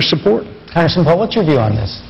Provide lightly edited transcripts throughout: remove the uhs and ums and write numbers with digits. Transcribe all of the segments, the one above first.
support. Congressman Paul, what's your view on this?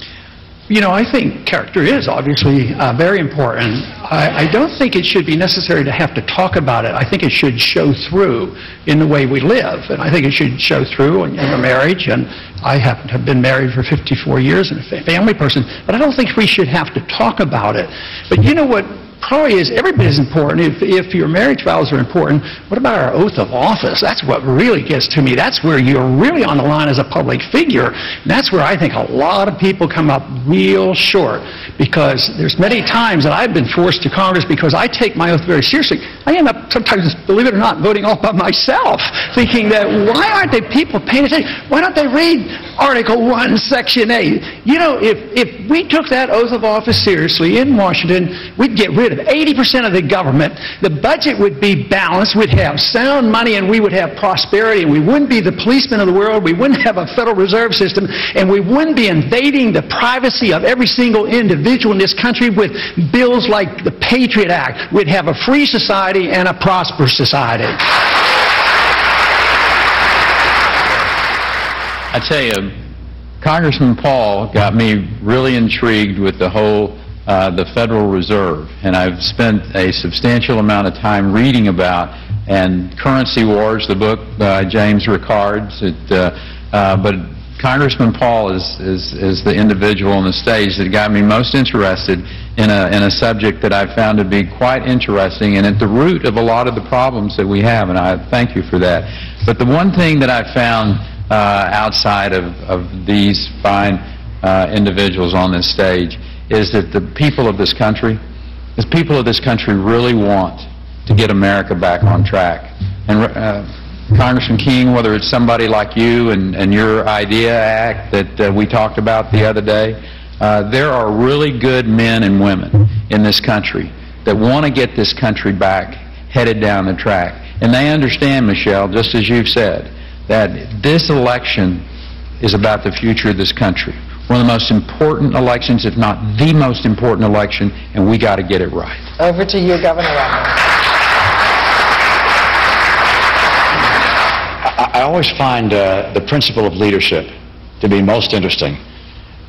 You know, I think character is obviously very important. I don't think it should be necessary to have to talk about it. I think it should show through in the way we live. And I think it should show through in a marriage. And I happen to have been married for 54 years and a family person. But I don't think we should have to talk about it. But you know what probably is every bit as important. If your marriage vows are important, what about our oath of office? That's what really gets to me. That's where you're really on the line as a public figure. And that's where I think a lot of people come up real short, because there's many times that I've been forced to Congress because I take my oath very seriously. I end up sometimes, believe it or not, voting all by myself, thinking that why aren't they people paying attention? Why don't they read Article 1, Section 8? You know, if we took that oath of office seriously in Washington, we'd get rid of 80% of the government. The budget would be balanced. We'd have sound money, and we would have prosperity, and we wouldn't be the policemen of the world. We wouldn't have a Federal Reserve System, and we wouldn't be invading the privacy of every single individual in this country with bills like the Patriot Act. We'd have a free society and a prosperous society. I tell you, Congressman Paul got me really intrigued with the whole the Federal Reserve, and I've spent a substantial amount of time reading about and Currency Wars, the book by James Rickards. But Congressman Paul is the individual on the stage that got me most interested in a subject that I found to be quite interesting and at the root of a lot of the problems that we have, and I thank you for that. But the one thing that I found outside of these fine individuals on this stage is that the people of this country really want to get America back on track. And Congressman King, whether it's somebody like you and your IDEA Act that we talked about the other day, there are really good men and women in this country that want to get this country back headed down the track. And they understand, Michelle, just as you've said, that this election is about the future of this country. One of the most important elections, if not the most important election, and we got to get it right. Over to you, Governor Romney. I always find the principle of leadership to be most interesting.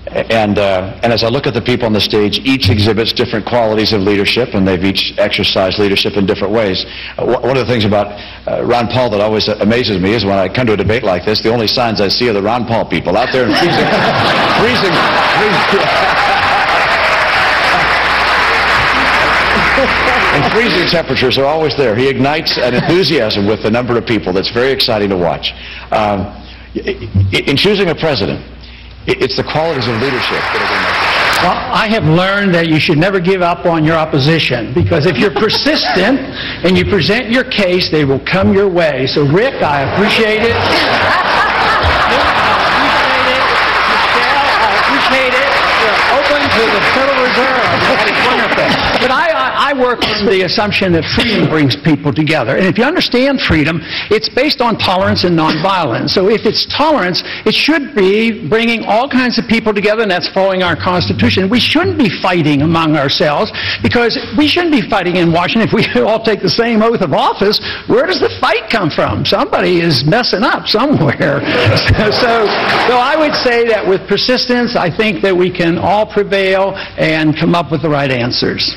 And as I look at the people on the stage, each exhibits different qualities of leadership, and they've each exercised leadership in different ways. One of the things about Ron Paul that always amazes me is when I come to a debate like this, the only signs I see are the Ron Paul people out there in freezing temperatures are always there. He ignites an enthusiasm with a number of people that's very exciting to watch. In choosing a president, it's the qualities of leadership that are going to make it. Well, I have learned that you should never give up on your opposition, because if you're persistent and you present your case, they will come your way. So, Rick, I appreciate it. I appreciate it. You're open to the Federal Reserve. That is wonderful. But I work on the assumption that freedom brings people together. And if you understand freedom, it's based on tolerance and nonviolence. So if it's tolerance, it should be bringing all kinds of people together, and that's following our Constitution. We shouldn't be fighting among ourselves, because we shouldn't be fighting in Washington if we all take the same oath of office. Where does the fight come from? Somebody is messing up somewhere. So I would say that with persistence, I think that we can all prevail and come up with the right answers.